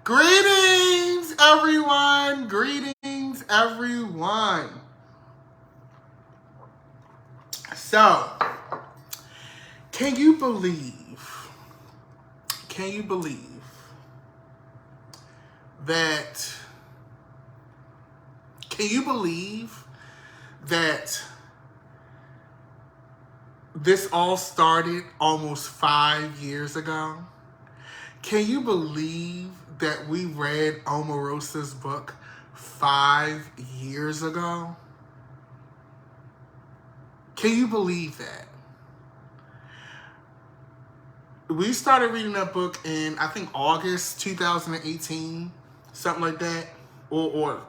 Greetings, everyone. Greetings, everyone. So, can you believe that, this all started almost 5 years ago? Can you believe that we read Omarosa's book 5 years ago? Can you believe that? We started reading that book in, I think, August 2018, something like that, or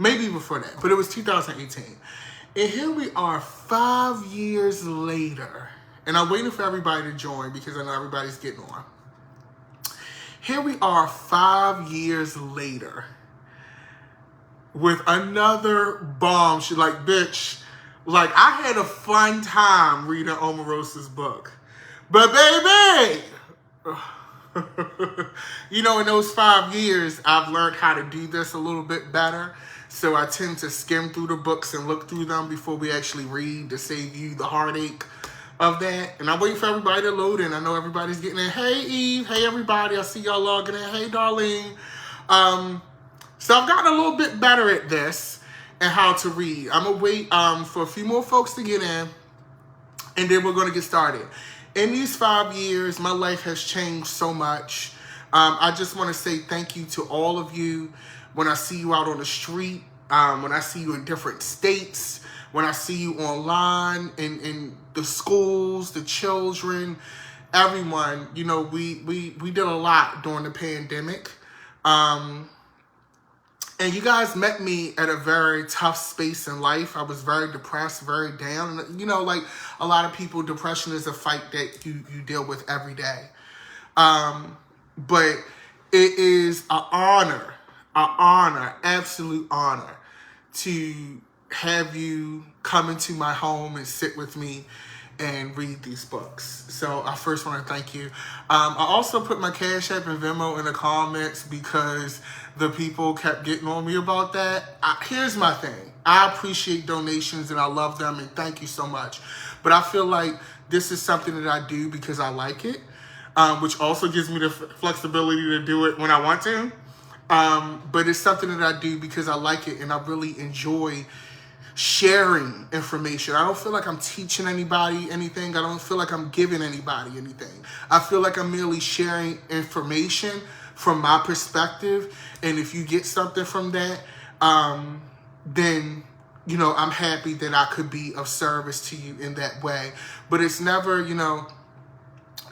maybe before that, but it was 2018. And here we are 5 years later, and I'm waiting for everybody to join because I know everybody's getting on. Here we are 5 years later with another bomb. She's like, bitch, like, I had a fun time reading Omarosa's book. But baby, in those 5 years, I've learned how to do this a little bit better. So I tend to skim through the books and look through them before we actually read to save you the heartache of that. And I'm waiting for everybody to load in. I know everybody's getting in. Hey, Eve. Hey, everybody. I see y'all logging in. Hey, Darlene. So I've gotten a little bit better at this and how to read. I'm going to wait for a few more folks to get in, and then we're going to get started. In these 5 years, my life has changed so much. I just want to say thank you to all of you. When I see you out on the street, when I see you in different states, when I see you online, in the schools, the children, everyone, we did a lot during the pandemic. And you guys met me at a very tough space in life. I was very depressed, very down. And, like a lot of people, depression is a fight that you deal with every day. But it is an honor, absolute honor to have you come into my home and sit with me and read these books. So I first want to thank you. I also put my Cash App and Venmo in the comments because the people kept getting on me about that. Here's my thing. I appreciate donations and I love them and thank you so much. But I feel like this is something that I do because I like it, which also gives me the flexibility to do it when I want to. But it's something that I do because I like it and I really enjoy sharing information. I don't feel like I'm teaching anybody anything. I don't feel like I'm giving anybody anything. I feel like I'm merely sharing information from my perspective. And if you get something from that, then, I'm happy that I could be of service to you in that way. But it's never,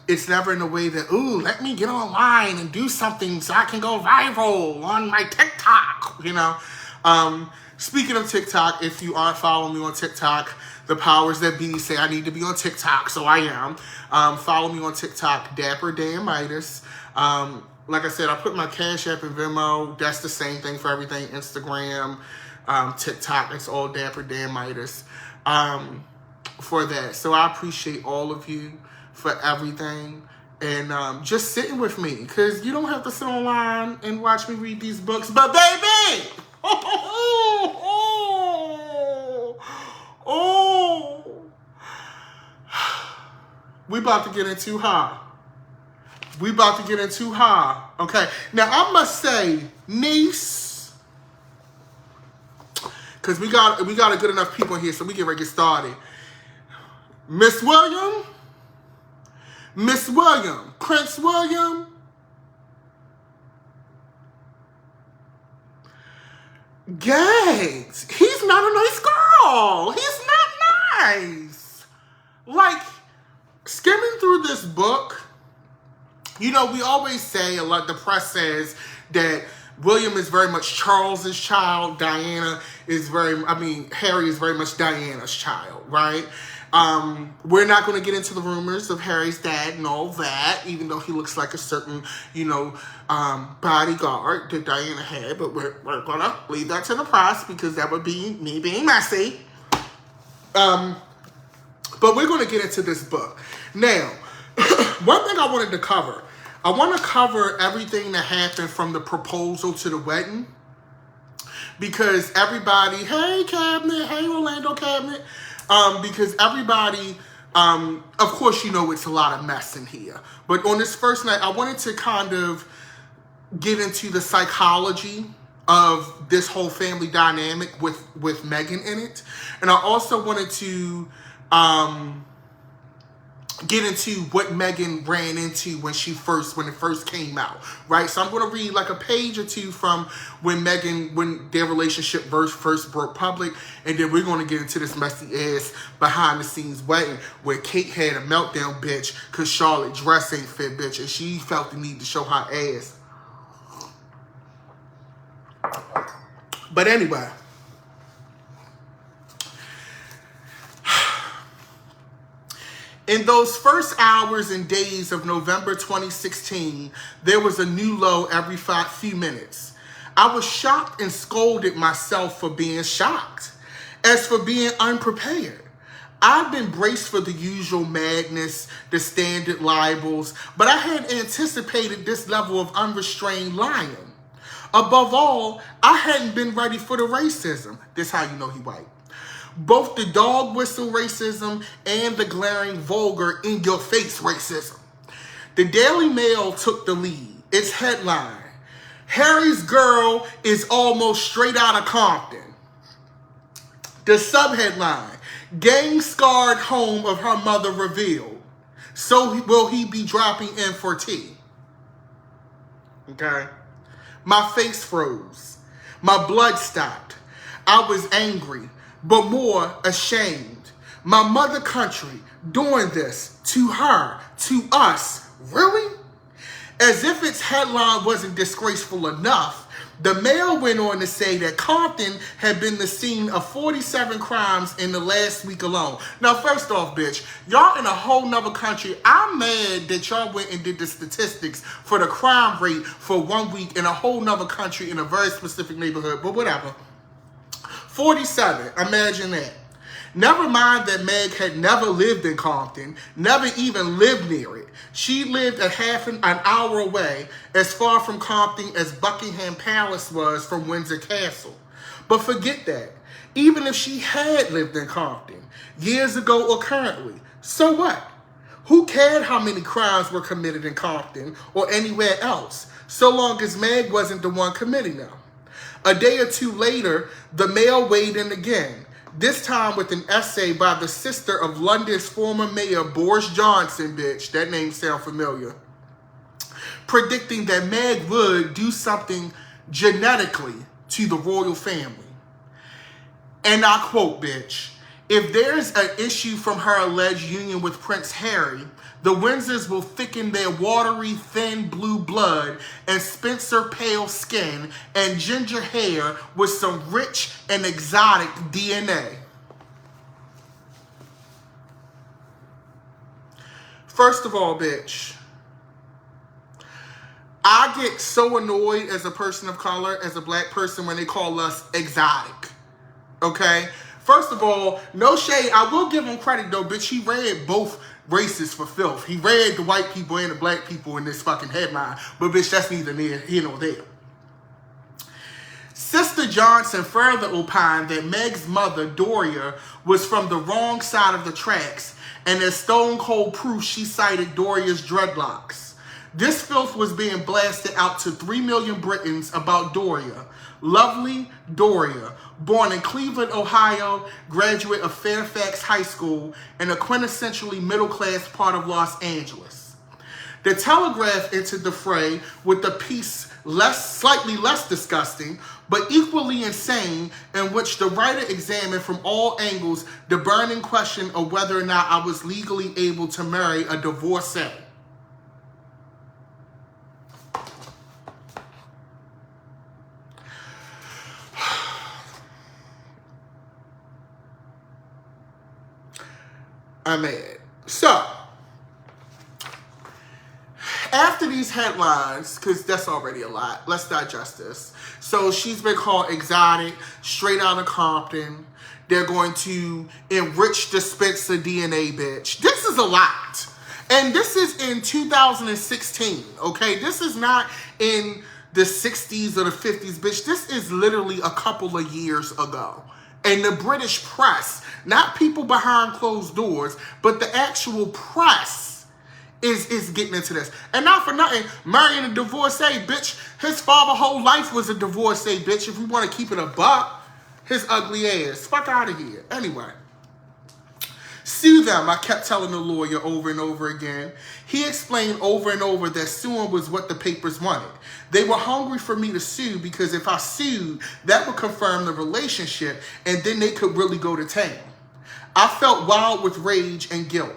it's never in a way that, ooh, let me get online and do something so I can go viral on my TikTok, Speaking of TikTok, if you aren't following me on TikTok, the powers that be say I need to be on TikTok, so I am. Follow me on TikTok, Dapper Dan Midas. Like I said, I put my Cash App and Venmo. That's the same thing for everything. Instagram, TikTok, it's all Dapper Dan Midas for that. So I appreciate all of you for everything. And just sitting with me, because you don't have to sit online and watch me read these books. But baby! We about to get into her. Okay. Now I must say, niece, because we got a good enough people here, so we get ready to get started. Miss William, Prince William. Gags. He's not a nice girl. He's not nice. Like, skimming through this book, we always say, a lot, the press says that William is very much Charles's child. Harry is very much Diana's child, right? We're not going to get into the rumors of Harry's dad and all that, even though he looks like a certain, bodyguard that Diana had. But we're going to leave that to the press because that would be me being messy. But we're going to get into this book. Now, one thing I wanted to cover I want to cover everything that happened from the proposal to the wedding. Because everybody, hey Cabinet, hey Orlando Cabinet, because everybody, of course, you know it's a lot of mess in here. But on this first night, I wanted to kind of get into the psychology of this whole family dynamic with Meghan in it. And I also wanted to get into what Meghan ran into when it first came out, right? So I'm going to read like a page or two from when their relationship first broke public, and then we're going to get into this messy ass behind the scenes wedding where Kate had a meltdown, bitch, because Charlotte's dress ain't fit, bitch, and she felt the need to show her ass. But anyway, in those first hours and days of November 2016, there was a new low every few minutes. I was shocked and scolded myself for being shocked. As for being unprepared, I'd been braced for the usual madness, the standard libels, but I had anticipated this level of unrestrained lying. Above all, I hadn't been ready for the racism. This how you know he white. Both the dog whistle racism and the glaring, vulgar, in-your-face racism. The Daily Mail took the lead. Its headline, Harry's girl is almost straight out of Compton. The subheadline, gang-scarred home of her mother revealed. So will he be dropping in for tea? Okay. My face froze. My blood stopped. I was angry, but more ashamed. My mother country doing this to her, to us, really? As if its headline wasn't disgraceful enough, the Mail went on to say that Compton had been the scene of 47 crimes in the last week alone. Now, first off, bitch, y'all in a whole nother country. I'm mad that y'all went and did the statistics for the crime rate for 1 week in a whole nother country in a very specific neighborhood, but whatever. 47, imagine that. Never mind that Meg had never lived in Compton, never even lived near it. She lived a half an hour away, as far from Compton as Buckingham Palace was from Windsor Castle. But forget that. Even if she had lived in Compton, years ago or currently, so what? Who cared how many crimes were committed in Compton or anywhere else, so long as Meg wasn't the one committing them? A day or two later, the Mail weighed in again, this time with an essay by the sister of London's former mayor, Boris Johnson, bitch, that name sounds familiar, predicting that Meg would do something genetically to the royal family. And I quote, bitch, if there's an issue from her alleged union with Prince Harry, the Windsors will thicken their watery, thin blue blood and Spencer pale skin and ginger hair with some rich and exotic DNA. First of all, bitch, I get so annoyed as a person of color, as a black person, when they call us exotic. Okay? First of all, no shade. I will give him credit, though, bitch. He read both races for filth. He read the white people and the black people in this fucking headline. But, bitch, that's neither here nor there. Sister Johnson further opined that Meg's mother, Doria, was from the wrong side of the tracks, and as stone cold proof, she cited Doria's dreadlocks. This filth was being blasted out to 3 million Britons about Doria. Lovely Doria, born in Cleveland, Ohio, graduate of Fairfax High School in a quintessentially middle-class part of Los Angeles. The Telegraph entered the fray with a piece slightly less disgusting, but equally insane, in which the writer examined from all angles the burning question of whether or not I was legally able to marry a divorcee. I'm mad. So, after these headlines, because that's already a lot, let's digest this. So, she's been called exotic, straight out of Compton. They're going to enrich the Spencer DNA, bitch. This is a lot. And this is in 2016, okay? This is not in the 60s or the 50s, bitch. This is literally a couple of years ago. And the British press, not people behind closed doors, but the actual press is getting into this. And not for nothing, marrying a divorcee, bitch. His father whole life was a divorcee, bitch. If we want to keep it a buck, his ugly ass. Fuck out of here. Anyway. Sue them, I kept telling the lawyer over and over again. He explained over and over that suing was what the papers wanted. They were hungry for me to sue because if I sued, that would confirm the relationship and then they could really go to town. I felt wild with rage and guilt.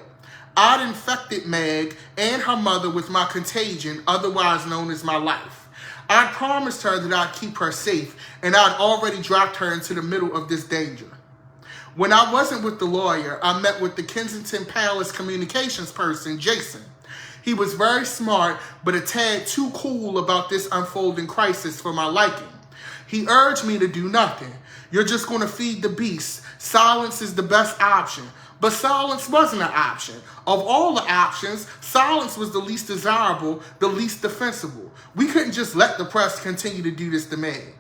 I'd infected Meg and her mother with my contagion, otherwise known as my life. I promised her that I'd keep her safe and I'd already dropped her into the middle of this danger. When I wasn't with the lawyer, I met with the Kensington Palace communications person, Jason. He was very smart, but a tad too cool about this unfolding crisis for my liking. He urged me to do nothing. You're just going to feed the beast. Silence is the best option. But silence wasn't an option. Of all the options, silence was the least desirable, the least defensible. We couldn't just let the press continue to do this to Meg.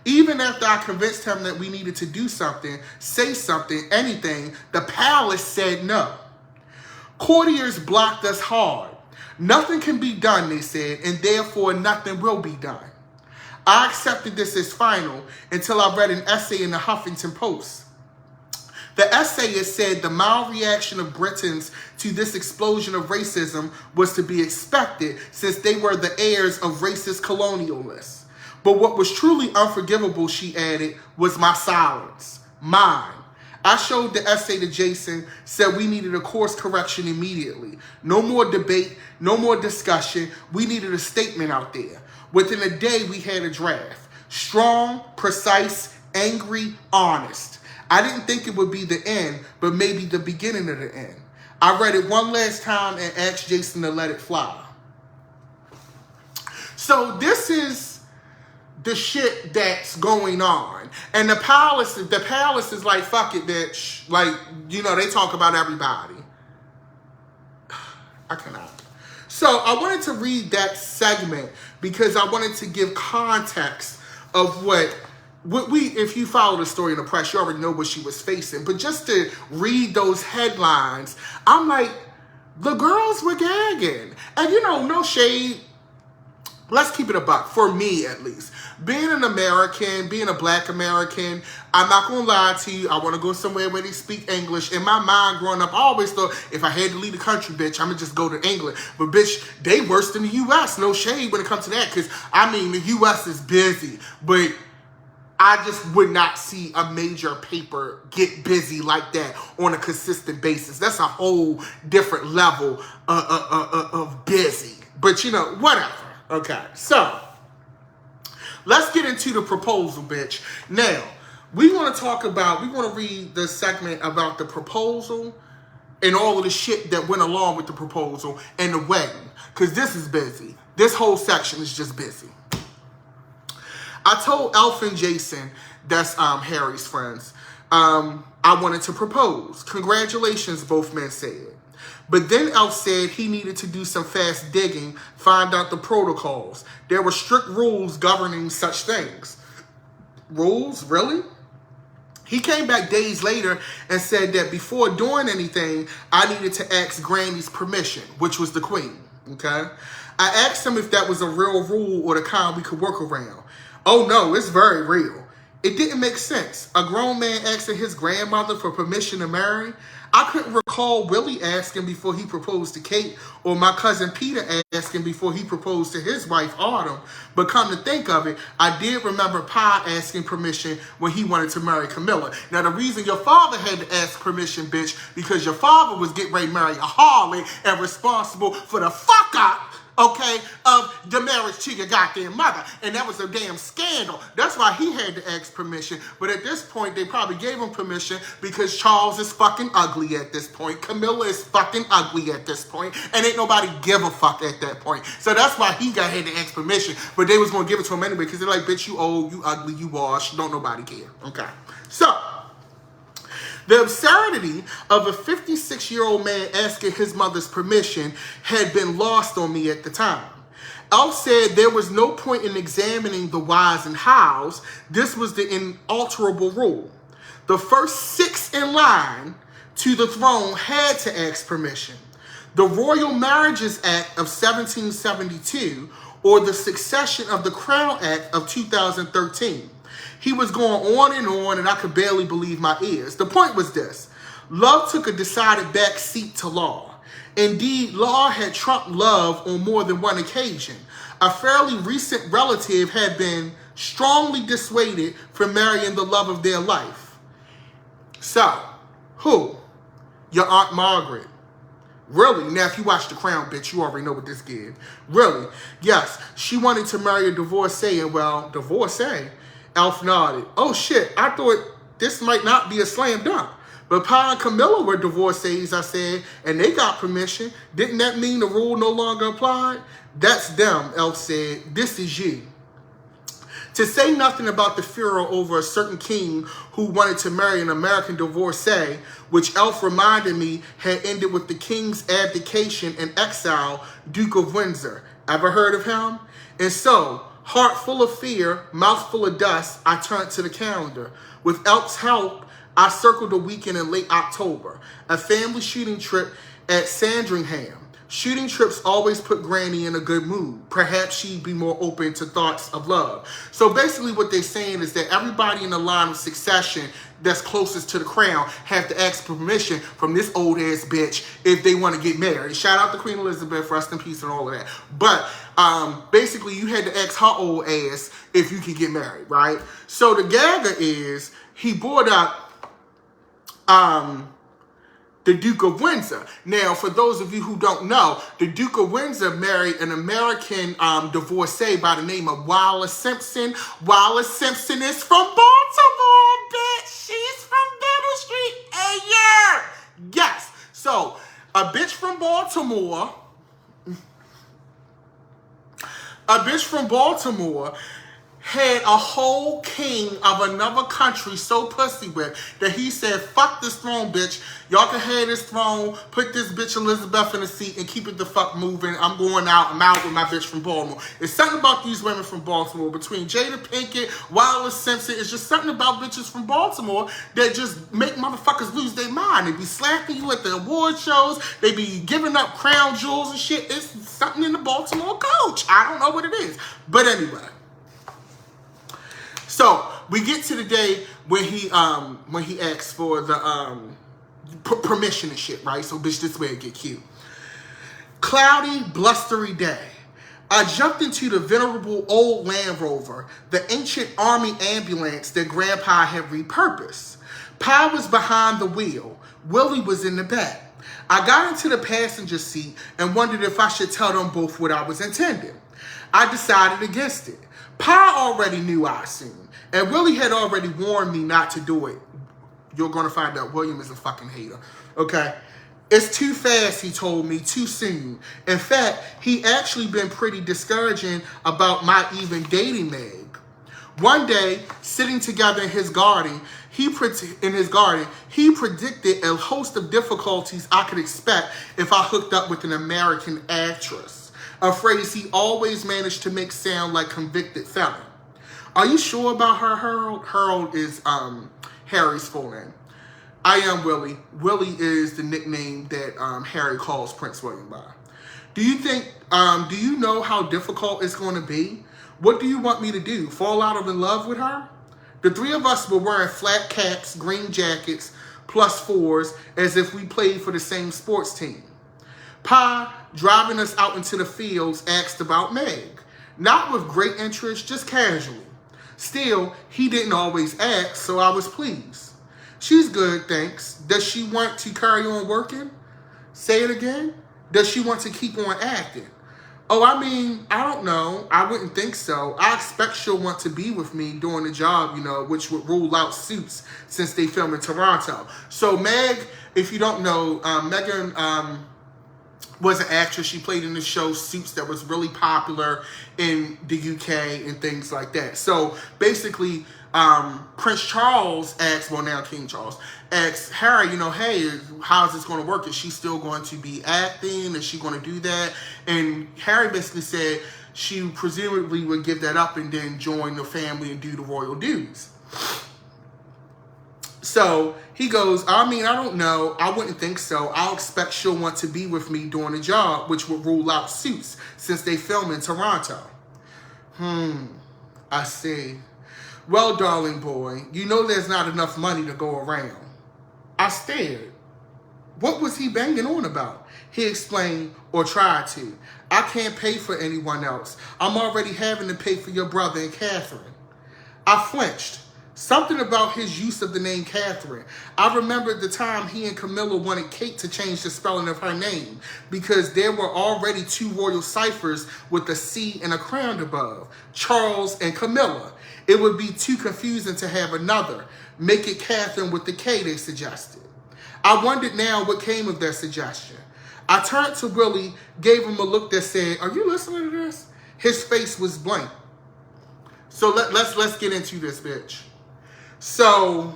Even after I convinced him that we needed to do something, say something, anything, the palace said no. Courtiers blocked us hard. Nothing can be done, they said, and therefore nothing will be done. I accepted this as final until I read an essay in the Huffington Post. The essayist said the mild reaction of Britons to this explosion of racism was to be expected since they were the heirs of racist colonialists. But what was truly unforgivable, she added, was my silence. Mine. I showed the essay to Jason, said we needed a course correction immediately. No more debate, no more discussion. We needed a statement out there. Within a day, we had a draft. Strong, precise, angry, honest. I didn't think it would be the end, but maybe the beginning of the end. I read it one last time and asked Jason to let it fly. So this is the shit that's going on. And the palace is like, fuck it, bitch. Like, you know, they talk about everybody. I cannot. So I wanted to read that segment because I wanted to give context of what we, if you follow the story in the press, you already know what she was facing. But just to read those headlines, I'm like, the girls were gagging. And you know, no shade. Let's keep it a buck, for me at least. Being an American, being a black American, I'm not going to lie to you. I want to go somewhere where they speak English. In my mind growing up, I always thought if I had to leave the country, bitch, I'm going to just go to England. But bitch, they worse than the U.S. No shade when it comes to that. Because, I mean, the U.S. is busy. But I just would not see a major paper get busy like that on a consistent basis. That's a whole different level of busy. But, you know, whatever. Okay, so let's get into the proposal, bitch. Now, we want to read the segment about the proposal and all of the shit that went along with the proposal and the wedding, because this is busy. This whole section is just busy. I told Elf and Jason, that's Harry's friends, I wanted to propose. Congratulations, both men said. But then Elf said he needed to do some fast digging, find out the protocols. There were strict rules governing such things. Rules? Really? He came back days later and said that before doing anything, I needed to ask Granny's permission, which was the queen, okay? I asked him if that was a real rule or the kind we could work around. Oh no, it's very real. It didn't make sense. A grown man asking his grandmother for permission to marry. I couldn't recall Willie asking before he proposed to Kate or my cousin Peter asking before he proposed to his wife Autumn. But come to think of it, I did remember Pa asking permission when he wanted to marry Camilla. Now the reason your father had to ask permission, bitch, because your father was getting ready to marry a harlot and responsible for the fuck up, okay, of the marriage to your goddamn mother. And that was a damn scandal. That's why he had to ask permission. But at this point, they probably gave him permission because Charles is fucking ugly at this point. Camilla is fucking ugly at this point. And ain't nobody give a fuck at that point. So that's why he had to ask permission. But they was going to give it to him anyway because they're like, bitch, you old, you ugly, you washed. Don't nobody care. Okay. So The absurdity of a 56-year-old man asking his mother's permission had been lost on me at the time. Elf said there was no point in examining the whys and hows. This was the inalterable rule. The first 6 in line to the throne had to ask permission. The Royal Marriages Act of 1772 or the Succession of the Crown Act of 2013. He was going on, and I could barely believe my ears. The point was this. Love took a decided back seat to law. Indeed, law had trumped love on more than one occasion. A fairly recent relative had been strongly dissuaded from marrying the love of their life. So, who? Your Aunt Margaret. Really? Now, if you watch The Crown, bitch, you already know what this gave. Really? Yes, she wanted to marry a divorcee, and well, divorcee? Elf nodded. Oh shit, I thought this might not be a slam dunk. But Pa and Camilla were divorcees, I said, and they got permission. Didn't that mean the rule no longer applied? That's them, Elf said. This is you. To say nothing about the furor over a certain king who wanted to marry an American divorcee, which Elf reminded me had ended with the king's abdication and exile, Duke of Windsor. Ever heard of him? And so, heart full of fear, mouth full of dust, I turned to the calendar. With Elf's help, I circled a weekend in late October, a family shooting trip at Sandringham. Shooting trips always put Granny in a good mood. Perhaps she'd be more open to thoughts of love. So basically what they're saying is that everybody in the line of succession that's closest to the crown have to ask permission from this old ass bitch if they want to get married. Shout out to Queen Elizabeth, rest in peace and all of that. But basically you had to ask her old ass if you could get married, right? So the gagger is he brought up the Duke of Windsor. Now, for those of you who don't know, the Duke of Windsor married an American divorcee by the name of Wallace Simpson. Wallace Simpson is from Baltimore, bitch. She's from Middle Street. Hey, yeah. Yes. So, a bitch from Baltimore had a whole king of another country so pussy whipped that he said, fuck this throne, bitch. Y'all can have this throne, put this bitch Elizabeth in the seat and keep it the fuck moving. I'm going out. I'm out with my bitch from Baltimore. It's something about these women from Baltimore. Between Jada Pinkett, Wallace Simpson, it's just something about bitches from Baltimore that just make motherfuckers lose their mind. They be slapping you at the award shows. They be giving up crown jewels and shit. It's something in the Baltimore coach. I don't know what it is. But anyway. So we get to the day when he asks for the permission and shit, right? So bitch, this way it get cute. Cloudy, blustery day. I jumped into the venerable old Land Rover, the ancient army ambulance that Grandpa had repurposed. Pa was behind the wheel. Willie was in the back. I got into the passenger seat and wondered if I should tell them both what I was intending. I decided against it. Pa already knew, I assumed, and Willie had already warned me not to do it. You're going to find out William is a fucking hater, okay? It's too fast, he told me, too soon. In fact, he actually been pretty discouraging about my even dating Meg. One day, sitting together in his garden, he predicted a host of difficulties I could expect if I hooked up with an American actress. A phrase he always managed to make sound like convicted felon. Are you sure about her, Harold? Harold is Harry's full name. I am Willie. Willie is the nickname that Harry calls Prince William by. Do you know how difficult it's going to be? What do you want me to do? Fall out of love with her? The three of us were wearing flat caps, green jackets, +4s, as if we played for the same sports team. Pa, driving us out into the fields, asked about Meg. Not with great interest, just casually. Still, he didn't always ask, so I was pleased. She's good, thanks. Does she want to carry on working? Say it again. Does she want to keep on acting? Oh, I mean, I don't know. I wouldn't think so. I expect she'll want to be with me doing the job, which would rule out Suits since they film in Toronto. So Meg, if you don't know, Megan was an actress. She played in the show Suits that was really popular in the UK and things like that. So basically, Prince Charles asked, well now King Charles, asked Harry, hey, how's this going to work? Is she still going to be acting? Is she going to do that? And Harry basically said she presumably would give that up and then join the family and do the royal duties. So he goes, I don't know. I wouldn't think so. I'll expect she'll want to be with me doing the job, which would rule out Suits since they film in Toronto. I see. Well, darling boy, there's not enough money to go around. I stared. What was he banging on about? He explained, or tried to. I can't pay for anyone else. I'm already having to pay for your brother and Catherine. I flinched. Something about his use of the name Catherine. I remembered the time he and Camilla wanted Kate to change the spelling of her name because there were already 2 royal ciphers with a C and a crown above, Charles and Camilla. It would be too confusing to have another. Make it Catherine with the K, they suggested. I wondered now what came of their suggestion. I turned to Willie, gave him a look that said, are you listening to this? His face was blank. So let's get into this, bitch. So,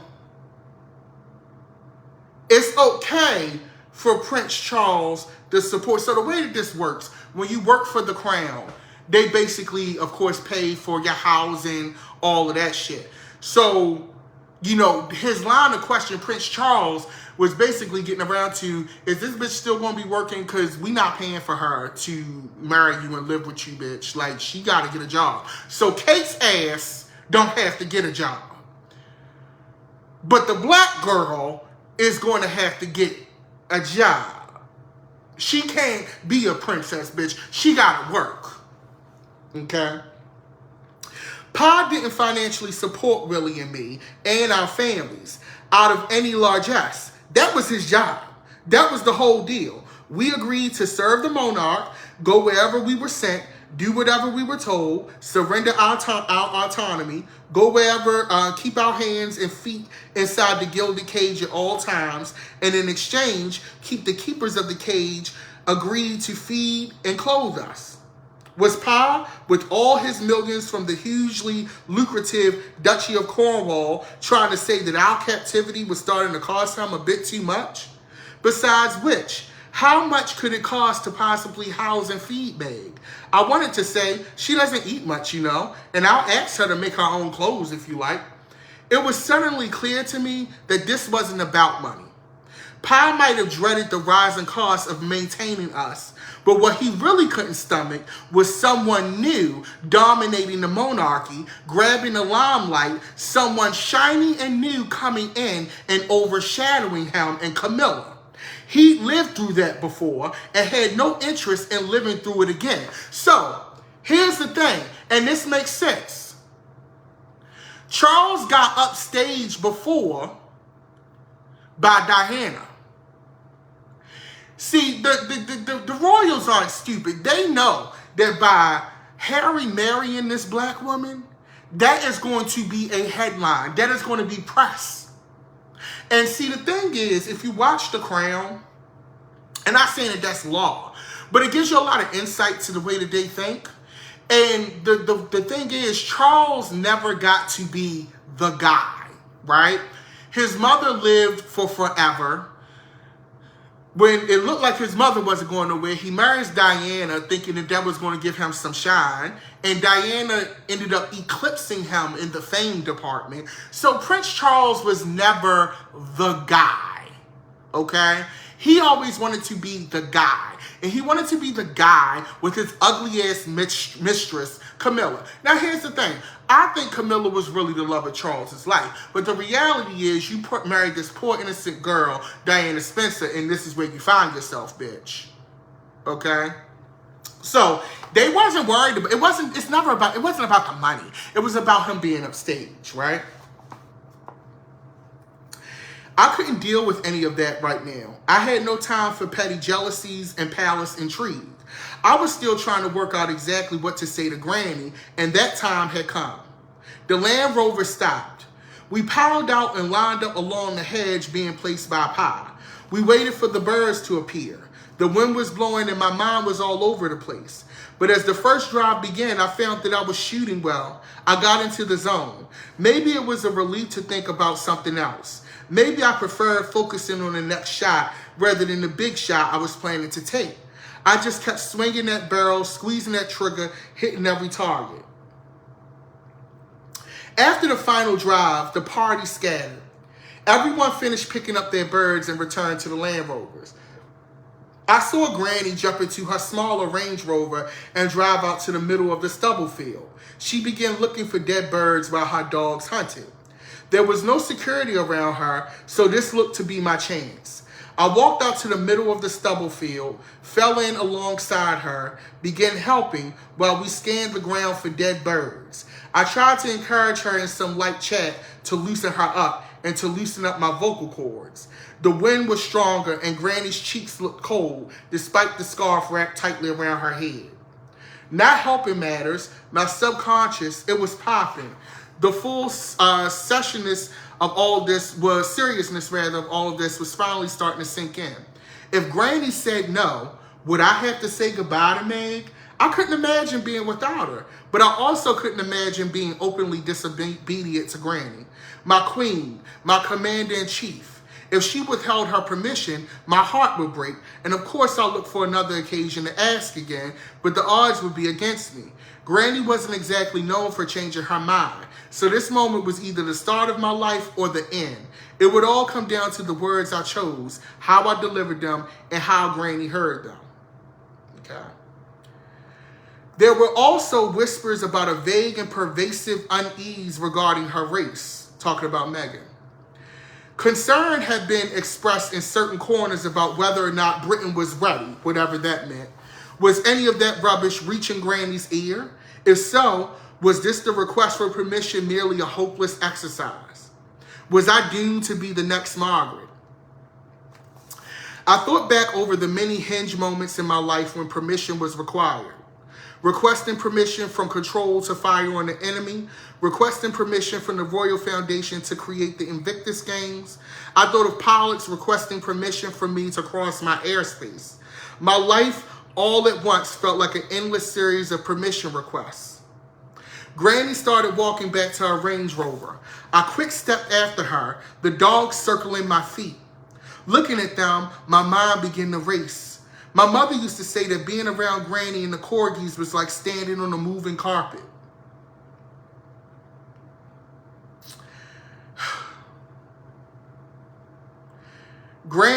it's okay for Prince Charles to support. So the way that this works, when you work for the crown, they basically, of course, pay for your housing, all of that shit. So, his line of question, Prince Charles, was basically getting around to, is this bitch still going to be working? Because we not paying for her to marry you and live with you, bitch. Like, she got to get a job. So Kate's ass don't have to get a job. But the black girl is going to have to get a job. She can't be a princess, bitch. She got to work. Okay? Pa didn't financially support Willie and me and our families out of any largesse. That was his job. That was the whole deal. We agreed to serve the monarch, go wherever we were sent, do whatever we were told, surrender our autonomy, go wherever, keep our hands and feet inside the gilded cage at all times, and in exchange, keep the keepers of the cage agreed to feed and clothe us. Was Pa, with all his millions from the hugely lucrative Duchy of Cornwall, trying to say that our captivity was starting to cost him a bit too much? Besides which, how much could it cost to possibly house and feed Meg? I wanted to say, she doesn't eat much, and I'll ask her to make her own clothes if you like. It was suddenly clear to me that this wasn't about money. Pa might have dreaded the rising cost of maintaining us, but what he really couldn't stomach was someone new dominating the monarchy, grabbing the limelight, someone shiny and new coming in and overshadowing him and Camilla. He lived through that before and had no interest in living through it again. So, here's the thing, and this makes sense. Charles got upstaged before by Diana. See, the royals aren't stupid. They know that by Harry marrying this black woman, that is going to be a headline. That is going to be press. And see, the thing is, if you watch The Crown, and I'm not saying that that's law, but it gives you a lot of insight to the way that they think. And the thing is, Charles never got to be the guy, right? His mother lived for forever. When it looked like his mother wasn't going nowhere, he marries Diana thinking that was going to give him some shine. And Diana ended up eclipsing him in the fame department. So Prince Charles was never the guy, okay? He always wanted to be the guy. And he wanted to be the guy with his ugly-ass mistress, Camilla. Now, here's the thing. I think Camilla was really the love of Charles's life. But the reality is you married this poor, innocent girl, Diana Spencer, and this is where you find yourself, bitch. Okay? So, they wasn't worried about, it wasn't about the money. It was about him being upstage, right? I couldn't deal with any of that right now. I had no time for petty jealousies and palace intrigue. I was still trying to work out exactly what to say to Granny, and that time had come. The Land Rover stopped. We piled out and lined up along the hedge being placed by Pa. We waited for the birds to appear. The wind was blowing and my mind was all over the place. But as the first drive began, I found that I was shooting well. I got into the zone. Maybe it was a relief to think about something else. Maybe I preferred focusing on the next shot rather than the big shot I was planning to take. I just kept swinging that barrel, squeezing that trigger, hitting every target. After the final drive, the party scattered. Everyone finished picking up their birds and returned to the Land Rovers. I saw Granny jump into her smaller Range Rover and drive out to the middle of the stubble field. She began looking for dead birds while her dogs hunted. There was no security around her, so this looked to be my chance. I walked out to the middle of the stubble field, fell in alongside her, began helping while we scanned the ground for dead birds. I tried to encourage her in some light chat to loosen her up and to loosen up my vocal cords. The wind was stronger and Granny's cheeks looked cold despite the scarf wrapped tightly around her head. Not helping matters, my subconscious, it was popping. The full seriousness of all this was finally starting to sink in. If Granny said no, would I have to say goodbye to Meg? I couldn't imagine being without her, but I also couldn't imagine being openly disobedient to Granny, my queen, my commander-in-chief. If she withheld her permission, my heart would break, and of course I'll look for another occasion to ask again, but the odds would be against me. Granny wasn't exactly known for changing her mind, so this moment was either the start of my life or the end. It would all come down to the words I chose, how I delivered them, and how Granny heard them. Okay. There were also whispers about a vague and pervasive unease regarding her race, talking about Megan. Concern had been expressed in certain corners about whether or not Britain was ready, whatever that meant. Was any of that rubbish reaching Granny's ear? If so, was this the request for permission merely a hopeless exercise? Was I doomed to be the next Margaret? I thought back over the many hinge moments in my life when permission was required. Requesting permission from Control to fire on the enemy, requesting permission from the Royal Foundation to create the Invictus Games. I thought of pilots requesting permission for me to cross my airspace. My life all at once felt like an endless series of permission requests. Granny started walking back to her Range Rover. I quick stepped after her, the dogs circling my feet. Looking at them, my mind began to race. My mother used to say that being around Granny and the corgis was like standing on a moving carpet.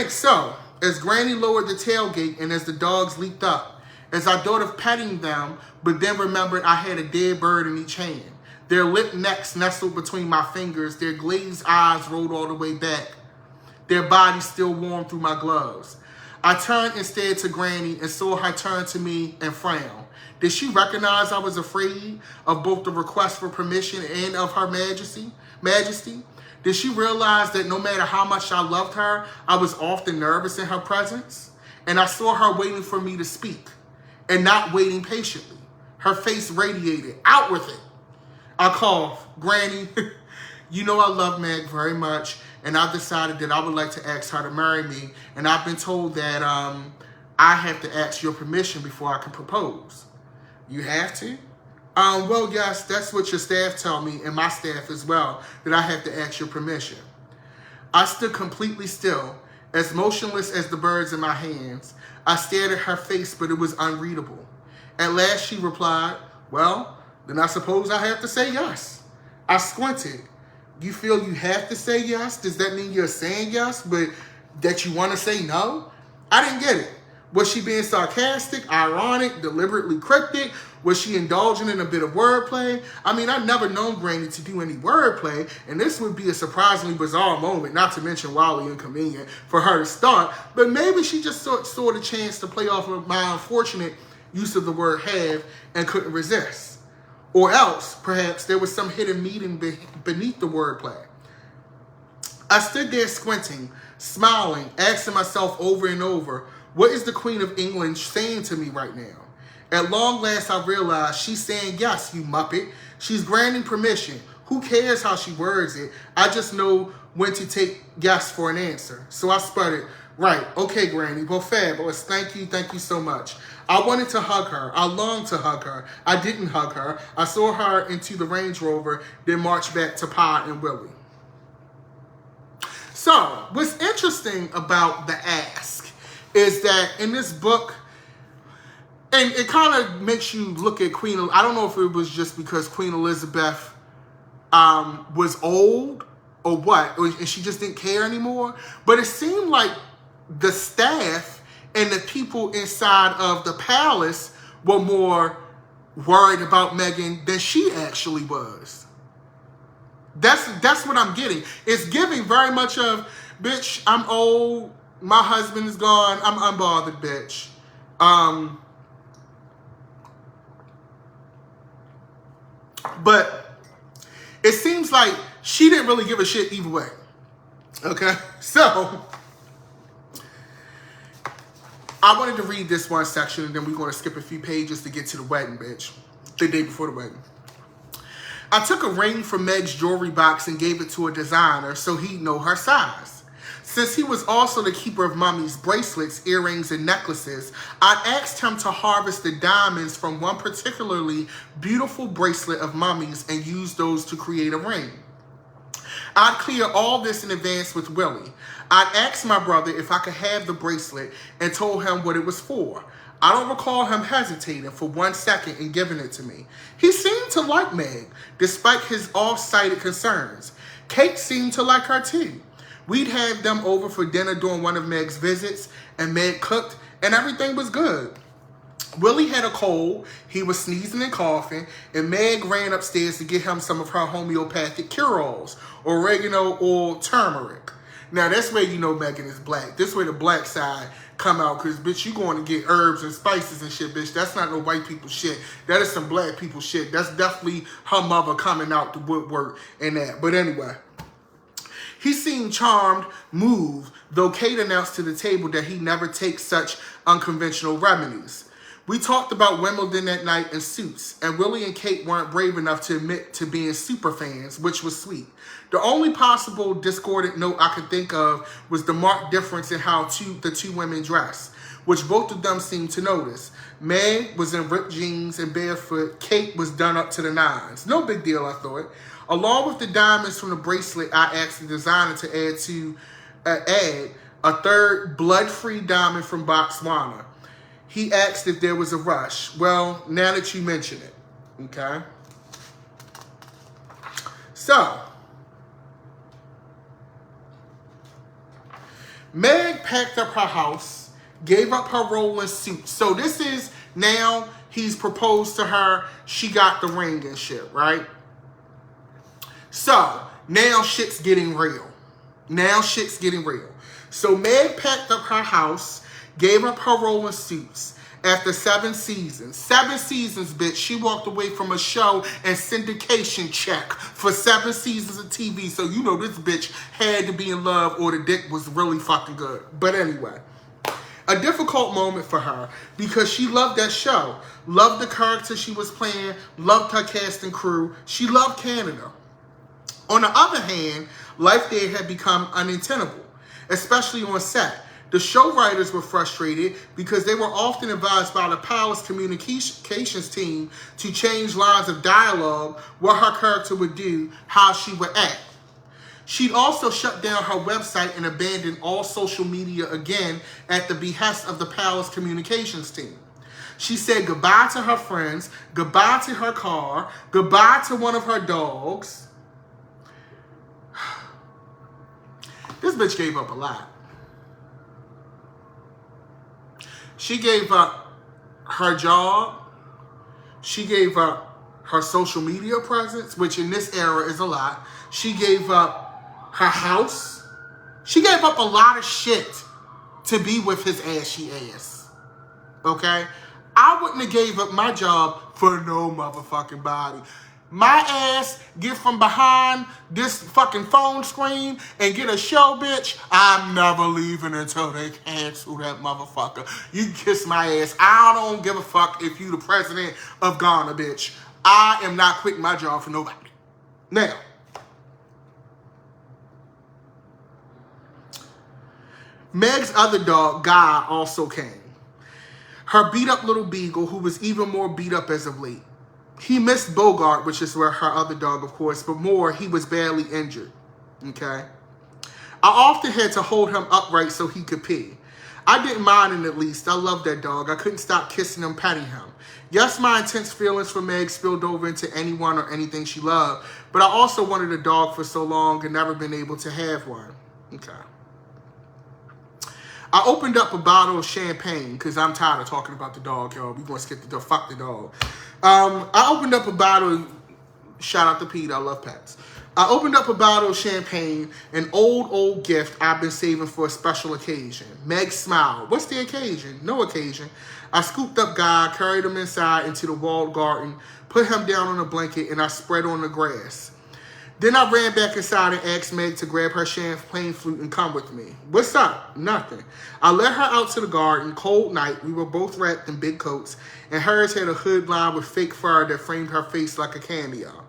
So, as Granny lowered the tailgate and as the dogs leaped up, as I thought of petting them, but then remembered I had a dead bird in each hand. Their lit necks nestled between my fingers, their glazed eyes rolled all the way back, their bodies still warm through my gloves. I turned instead to Granny and saw her turn to me and frown. Did she recognize I was afraid of both the request for permission and of her majesty? Did she realize that no matter how much I loved her, I was often nervous in her presence? And I saw her waiting for me to speak and not waiting patiently. Her face radiated. Out with it. I coughed. Granny, you know I love Meg very much, and I've decided that I would like to ask her to marry me, and I've been told that I have to ask your permission before I can propose. You have to? Well, yes, that's what your staff tell me, and my staff as well, that I have to ask your permission. I stood completely still, as motionless as the birds in my hands. I stared at her face, but it was unreadable. At last she replied, well, then I suppose I have to say yes. I squinted. You feel you have to say yes? Does that mean you're saying yes, but that you want to say no? I didn't get it. Was she being sarcastic, ironic, deliberately cryptic? Was she indulging in a bit of wordplay? I mean, I've never known Granny to do any wordplay, and this would be a surprisingly bizarre moment, not to mention wildly inconvenient for her to start, but maybe she just saw the chance to play off of my unfortunate use of the word have and couldn't resist. Or else, perhaps, there was some hidden meaning beneath the wordplay. I stood there squinting, smiling, asking myself over and over, what is the Queen of England saying to me right now? At long last, I realized she's saying yes, you muppet. She's granting permission. Who cares how she words it? I just know when to take yes for an answer. So I sputtered, Right. Okay, Granny. Well, fabulous. Thank you. Thank you so much. I wanted to hug her. I longed to hug her. I didn't hug her. I saw her into the Range Rover, then marched back to Pa and Willie. So, what's interesting about the ask is that in this book, and it kind of makes you look at Queen. I don't know if it was just because Queen Elizabeth was old or what, and she just didn't care anymore. But it seemed like the staff and the people inside of the palace were more worried about Meghan than she actually was. That's what I'm getting. It's giving very much of, bitch, I'm old, my husband is gone, I'm unbothered, bitch. But it seems like she didn't really give a shit either way. Okay? So, I wanted to read this one section, and then we're going to skip a few pages to get to the wedding, bitch. The day before the wedding. I took a ring from Meg's jewelry box and gave it to a designer so he'd know her size. Since he was also the keeper of Mommy's bracelets, earrings, and necklaces, I asked him to harvest the diamonds from one particularly beautiful bracelet of Mommy's and use those to create a ring. I'd clear all this in advance with Willie. I'd asked my brother if I could have the bracelet and told him what it was for. I don't recall him hesitating for 1 second in giving it to me. He seemed to like Meg, despite his off-sided concerns. Kate seemed to like her too. We'd have them over for dinner during one of Meg's visits, and Meg cooked, and everything was good. Willie had a cold, he was sneezing and coughing, and Meg ran upstairs to get him some of her homeopathic cure-alls, oregano or turmeric. Now, that's where you know Meghan is black. This way the black side come out, because, bitch, you going to get herbs and spices and shit, bitch. That's not no white people shit. That is some black people shit. That's definitely her mother coming out the woodwork and that. But anyway, he seemed charmed, moved, though Kate announced to the table that he never takes such unconventional remedies. We talked about Wimbledon that night in Suits, and Willie and Kate weren't brave enough to admit to being super fans, which was sweet. The only possible discordant note I could think of was the marked difference in how the two women dressed, which both of them seemed to notice. Meg was in ripped jeans and barefoot. Kate was done up to the nines. No big deal, I thought. Along with the diamonds from the bracelet, I asked the designer to add a third blood-free diamond from Botswana. He asked if there was a rush. Well, now that you mention it, okay? So, Meg packed up her house, gave up her role in Suits. So this is now he's proposed to her. She got the ring and shit, right? So, now shit's getting real. Now shit's getting real. So Meg packed up her house, gave up her role in Suits. After 7 seasons. 7 seasons, bitch. She walked away from a show and syndication check for 7 seasons of TV. So you know this bitch had to be in love or the dick was really fucking good. But anyway, a difficult moment for her because she loved that show. Loved the character she was playing. Loved her cast and crew. She loved Canada. On the other hand, life there had become untenable, especially on set. The show writers were frustrated because they were often advised by the palace communications team to change lines of dialogue, what her character would do, how she would act. She'd also shut down her website and abandoned all social media again at the behest of the palace communications team. She said goodbye to her friends, goodbye to her car, goodbye to one of her dogs. This bitch gave up a lot. She gave up her job. She gave up her social media presence, which in this era is a lot. She gave up her house. She gave up a lot of shit to be with his ashy ass. Okay? I wouldn't have gave up my job for no motherfucking body. My ass get from behind this fucking phone screen and get a show, bitch. I'm never leaving until they cancel that motherfucker. You can kiss my ass. I don't give a fuck if you the president of Ghana, bitch. I am not quitting my job for nobody. Now, Meg's other dog, Guy, also came. Her beat-up little beagle, who was even more beat up as of late. He missed Bogart, which is where her other dog, of course, but more, he was badly injured. Okay? I often had to hold him upright so he could pee. I didn't mind him at least. I loved that dog. I couldn't stop kissing him, petting him. Yes, my intense feelings for Meg spilled over into anyone or anything she loved, but I also wanted a dog for so long and never been able to have one. Okay. I opened up a bottle of champagne because I'm tired of talking about the dog, y'all. We gonna skip the dog. Fuck the dog. I opened up a bottle. Shout out to Pete. I love pets. I opened up a bottle of champagne, an old gift I've been saving for a special occasion. Meg smiled. What's the occasion? No occasion. I scooped up Guy, carried him inside into the walled garden, put him down on a blanket, and I spread on the grass. Then I ran back inside and asked Meg to grab her champagne flute and come with me. What's up? Nothing. I led her out to the garden. Cold night. We were both wrapped in big coats, and hers had a hood lined with fake fur that framed her face like a cameo.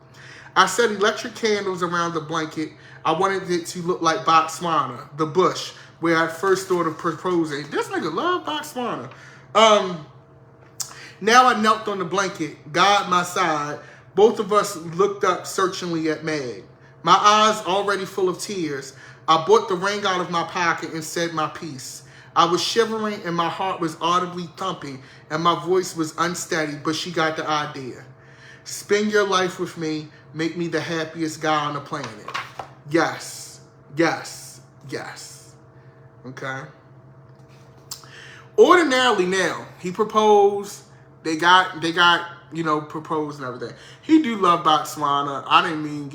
I set electric candles around the blanket. I wanted it to look like Botswana, the bush, where I first thought of proposing. This nigga love Botswana. Now I knelt on the blanket, Guy at my side. Both of us looked up searchingly at Meg. My eyes already full of tears. I brought the ring out of my pocket and said my piece. I was shivering and my heart was audibly thumping and my voice was unsteady, but she got the idea. Spend your life with me. Make me the happiest guy on the planet. Yes. Yes. Yes. Okay. Ordinarily now, he proposed. They got, proposed and everything. He do love Botswana. I didn't mean,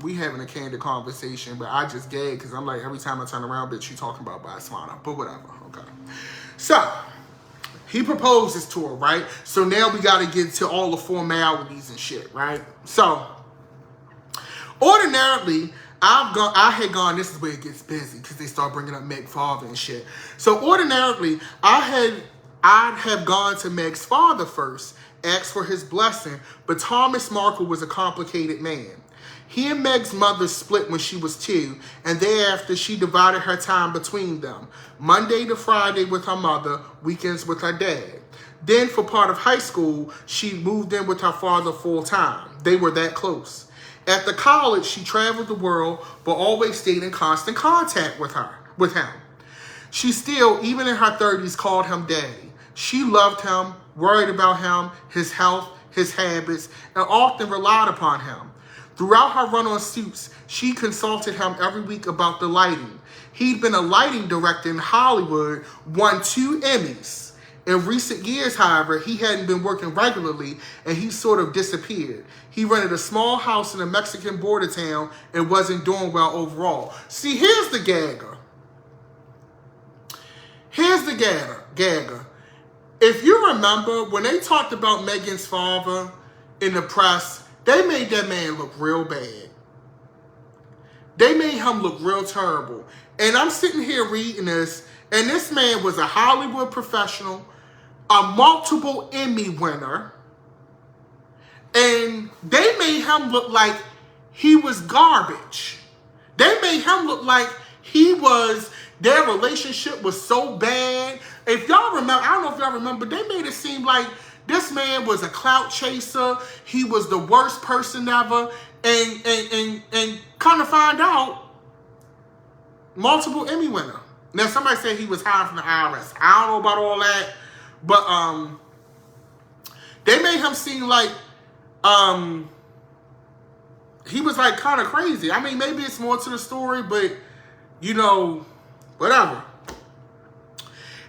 we having a candid conversation, but I just gagged because I'm like, every time I turn around, bitch, you talking about Botswana. But whatever. Okay. So, he proposes to her, right? So now we got to get to all the formalities and shit, right? So, ordinarily, I had gone, this is where it gets busy because they start bringing up Meg's father and shit. So ordinarily, I'd have gone to Meg's father first, asked for his blessing, but Thomas Markle was a complicated man. He and Meg's mother split when she was 2, and thereafter she divided her time between them. Monday to Friday with her mother, weekends with her dad. Then for part of high school, she moved in with her father full time. They were that close. After college, she traveled the world, but always stayed in constant contact with him. She still, even in her 30s, called him daddy. She loved him, worried about him, his health, his habits, and often relied upon him. Throughout her run on Suits, she consulted him every week about the lighting. He'd been a lighting director in Hollywood, won 2 Emmys. In recent years, however, he hadn't been working regularly and he sort of disappeared. He rented a small house in a Mexican border town and wasn't doing well overall. See, here's the gagger. Here's the gagger. If you remember, when they talked about Megan's father in the press, they made that man look real bad. They made him look real terrible. And I'm sitting here reading this, and this man was a Hollywood professional, a multiple Emmy winner, and they made him look like he was garbage. They made him look like their relationship was so bad. If y'all remember, I don't know if y'all remember, they made it seem like this man was a clout chaser. He was the worst person ever. And kind of find out, multiple Emmy winner. Now, somebody said he was hiding from the IRS. I don't know about all that. But they made him seem like he was like kind of crazy. I mean, maybe it's more to the story, but whatever.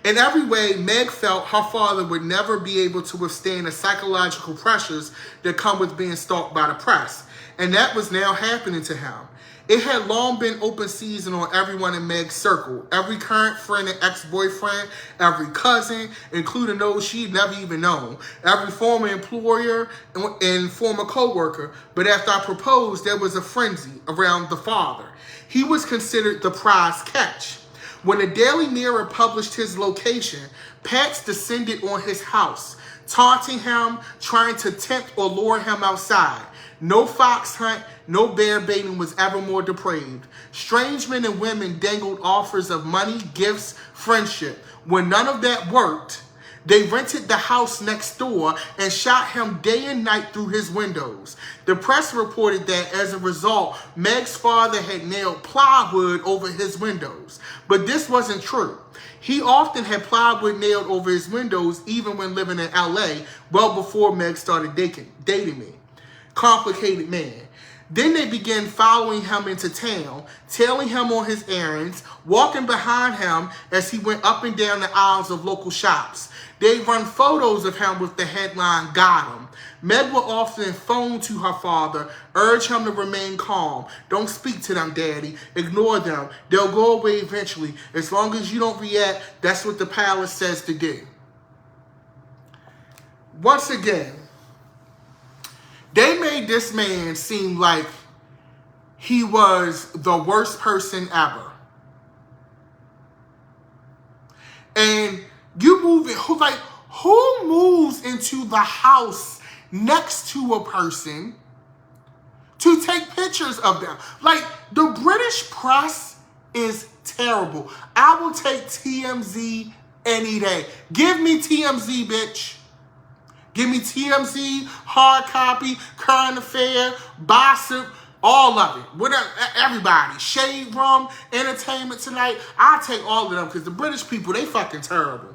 In every way, Meg felt her father would never be able to withstand the psychological pressures that come with being stalked by the press. And that was now happening to him. It had long been open season on everyone in Meg's circle. Every current friend and ex-boyfriend, every cousin, including those she'd never even known, every former employer and former co-worker. But after I proposed, there was a frenzy around the father. He was considered the prize catch. When the Daily Mirror published his location, Pats descended on his house, taunting him, trying to tempt or lure him outside. No fox hunt, no bear baiting was ever more depraved. Strange men and women dangled offers of money, gifts, friendship. When none of that worked, they rented the house next door and shot him day and night through his windows. The press reported that as a result, Meg's father had nailed plywood over his windows. But this wasn't true. He often had plywood nailed over his windows even when living in LA, well before Meg started dating me. Complicated man. Then they began following him into town, tailing him on his errands, walking behind him as he went up and down the aisles of local shops. They'd run photos of him with the headline, "Got him." Meg would often phone to her father, urge him to remain calm. "Don't speak to them, Daddy. Ignore them. They'll go away eventually. As long as you don't react, that's what the palace says to do." Once again, they made this man seem like he was the worst person ever. And you move it, who moves into the house next to a person to take pictures of them? Like, the British press is terrible. I will take TMZ any day. Give me TMZ, bitch. Give me TMZ, hard copy, current affair, gossip, all of it. Whatever, everybody. Shade Room, Entertainment Tonight. I'll take all of them because the British people, they fucking terrible.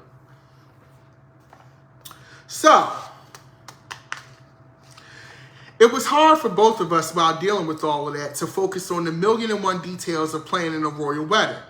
So, it was hard for both of us while dealing with all of that to focus on the 1,000,001 details of planning a royal wedding.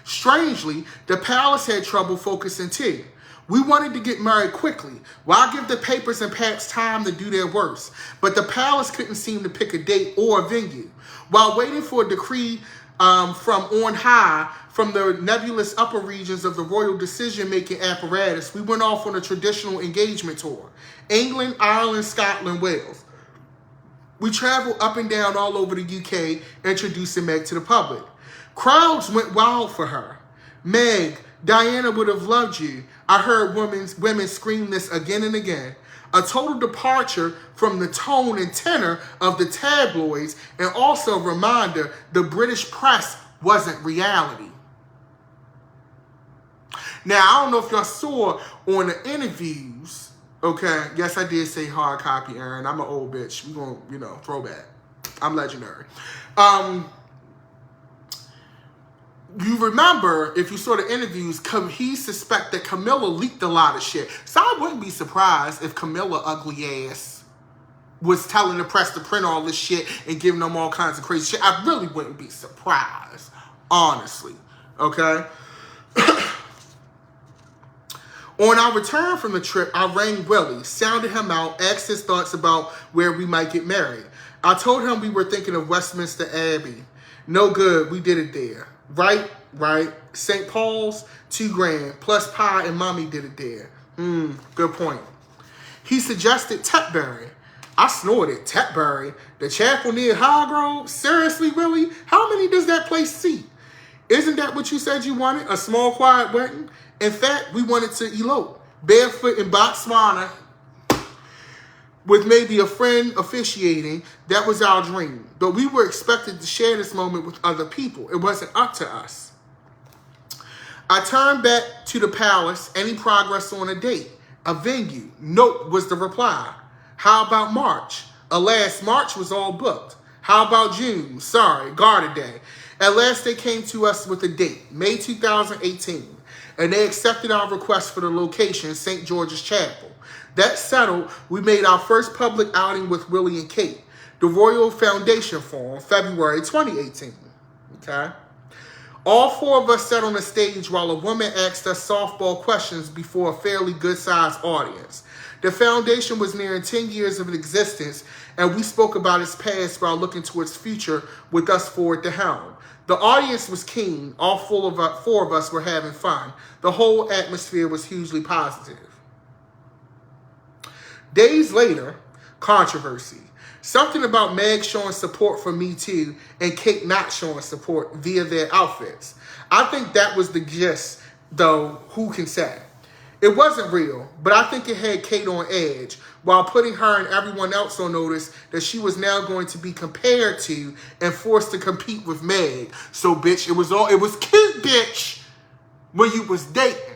Strangely, the palace had trouble focusing too. We wanted to get married quickly. Why give the papers and paps time to do their worst? But the palace couldn't seem to pick a date or a venue. While waiting for a decree from on high, from the nebulous upper regions of the royal decision-making apparatus, we went off on a traditional engagement tour. England, Ireland, Scotland, Wales. We traveled up and down all over the UK, introducing Meg to the public. Crowds went wild for her. "Meg, Diana would have loved you." I heard women scream this again and again. A total departure from the tone and tenor of the tabloids, and also a reminder the British press wasn't reality. Now, I don't know if y'all saw on the interviews, okay, yes, I did say hard copy, Aaron. I'm an old bitch. We're going to, throwback. I'm legendary. You remember, if you saw the interviews, he suspected Camilla leaked a lot of shit. So I wouldn't be surprised if Camilla ugly ass was telling the press to print all this shit and giving them all kinds of crazy shit. I really wouldn't be surprised, honestly, okay? On our return from the trip, I rang Willie, sounded him out, asked his thoughts about where we might get married. I told him we were thinking of Westminster Abbey. No good, we did it there. Right. St. Paul's, $2,000, plus pie and mommy did it there. Good point. He suggested Tetbury. I snorted. Tetbury? The chapel near Highgrove? Seriously, Willie? How many does that place seat? Isn't that what you said you wanted? A small, quiet wedding? In fact, we wanted to elope, barefoot in Botswana, with maybe a friend officiating. That was our dream. But we were expected to share this moment with other people. It wasn't up to us. I turned back to the palace. Any progress on a date? A venue? Nope, was the reply. How about March? Alas, March was all booked. How about June? Sorry, Garter Day. At last they came to us with a date, May 2018. And they accepted our request for the location, St. George's Chapel. That settled, we made our first public outing with Willie and Kate. The Royal Foundation Forum, February 2018. Okay? All four of us sat on the stage while a woman asked us softball questions before a fairly good-sized audience. The foundation was nearing 10 years of existence, and we spoke about its past while looking to its future with us four at the helm. The audience was keen. All four of us were having fun. The whole atmosphere was hugely positive. Days later, controversy. Something about Meg showing support for Me Too and Kate not showing support via their outfits. I think that was the gist, though who can say? It wasn't real, but I think it had Kate on edge, while putting her and everyone else on notice that she was now going to be compared to and forced to compete with Meg. So, bitch, it was cute, bitch, when you was dating.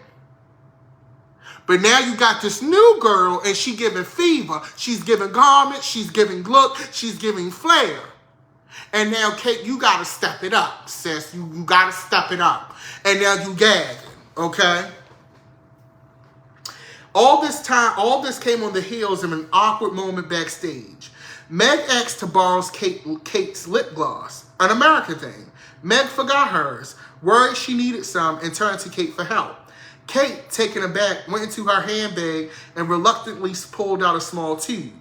But now you got this new girl, and she giving fever. She's giving garment, she's giving look, she's giving flair. And now, Kate, you got to step it up, sis. You got to step it up. And now you gagging, okay? All this came on the heels of an awkward moment backstage. Meg asked to borrow Kate's lip gloss, an American thing. Meg forgot hers, worried she needed some, and turned to Kate for help. Kate, taken aback, went into her handbag and reluctantly pulled out a small tube.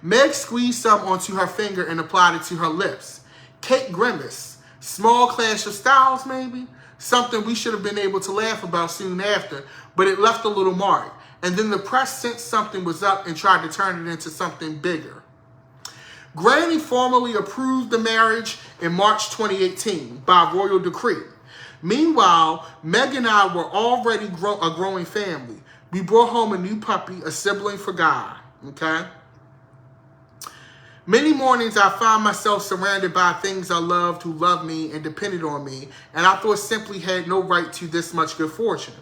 Meg squeezed some onto her finger and applied it to her lips. Kate grimaced. Small clash of styles, maybe? Something we should have been able to laugh about soon after, but it left a little mark. And then the press sensed something was up and tried to turn it into something bigger. Granny formally approved the marriage in March 2018 by royal decree. Meanwhile, Meg and I were already a growing family. We brought home a new puppy, a sibling for God, okay? Many mornings I found myself surrounded by things I loved who loved me and depended on me, and I thought simply had no right to this much good fortune.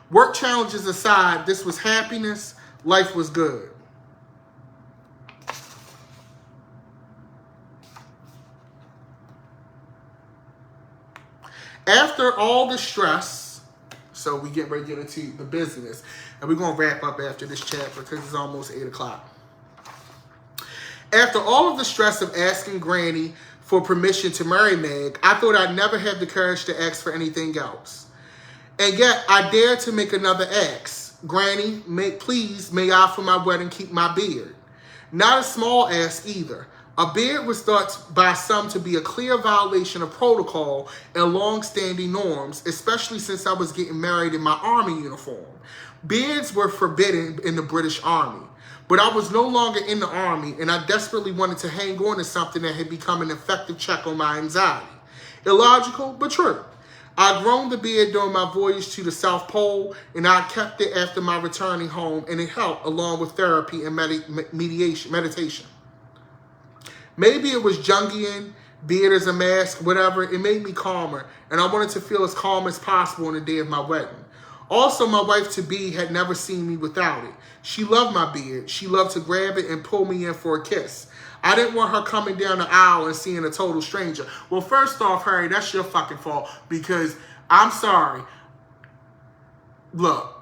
Work challenges aside, this was happiness, life was good. After all the stress, so we get ready to get into the business, and we're going to wrap up after this chapter because it's almost 8 o'clock. After all of the stress of asking Granny for permission to marry Meg, I thought I'd never have the courage to ask for anything else. And yet, I dared to make another ask. Granny, please, may I for my wedding keep my beard? Not a small ask either. A beard was thought by some to be a clear violation of protocol and long-standing norms, especially since I was getting married in my army uniform. Beards were forbidden in the British Army, but I was no longer in the army, and I desperately wanted to hang on to something that had become an effective check on my anxiety. Illogical, but true. I grown the beard during my voyage to the South Pole, and I kept it after my returning home, and it helped along with therapy and meditation. Maybe it was Jungian, beard as a mask, whatever. It made me calmer, and I wanted to feel as calm as possible on the day of my wedding. Also, my wife-to-be had never seen me without it. She loved my beard. She loved to grab it and pull me in for a kiss. I didn't want her coming down the aisle and seeing a total stranger. Well, first off, Harry, that's your fucking fault, because I'm sorry. Look,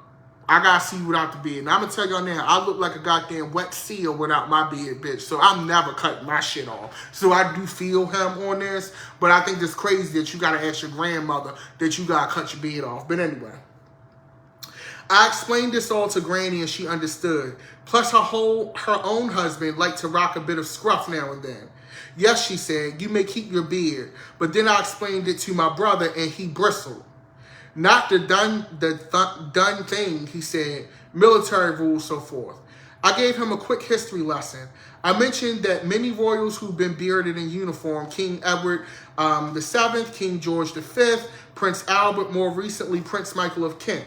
I gotta see you without the beard. And I'm gonna tell y'all now, I look like a goddamn wet seal without my beard, bitch. So I'm never cutting my shit off. So I do feel him on this, but I think it's crazy that you gotta ask your grandmother that you gotta cut your beard off. But anyway, I explained this all to Granny and she understood. Plus her own husband liked to rock a bit of scruff now and then. Yes, she said, you may keep your beard. But then I explained it to my brother and he bristled. Not the done thing, he said. Military rules, so forth. I gave him a quick history lesson. I mentioned that many royals who've been bearded in uniform, King Edward VII, King George V, Prince Albert, more recently Prince Michael of Kent.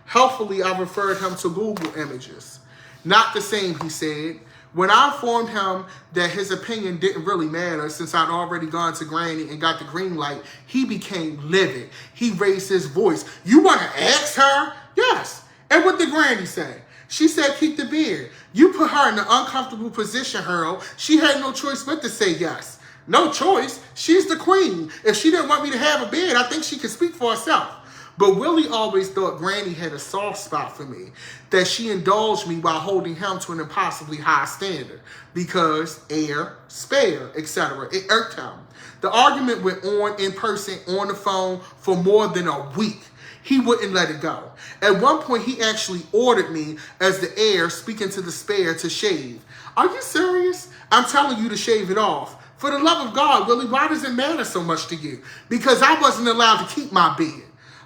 Helpfully, I referred him to Google images. Not the same, he said. When I informed him that his opinion didn't really matter since I'd already gone to Granny and got the green light, he became livid. He raised his voice. You want to ask her? Yes. And what did Granny say? She said, keep the beard. You put her in an uncomfortable position, Harold. She had no choice but to say yes. No choice. She's the queen. If she didn't want me to have a beard, I think she could speak for herself. But Willie always thought Granny had a soft spot for me, that she indulged me while holding him to an impossibly high standard, because heir, spare, etc. It irked him. The argument went on in person, on the phone, for more than a week. He wouldn't let it go. At one point, he actually ordered me, as the heir, speaking to the spare, to shave. Are you serious? I'm telling you to shave it off. For the love of God, Willie, why does it matter so much to you? Because I wasn't allowed to keep my beard.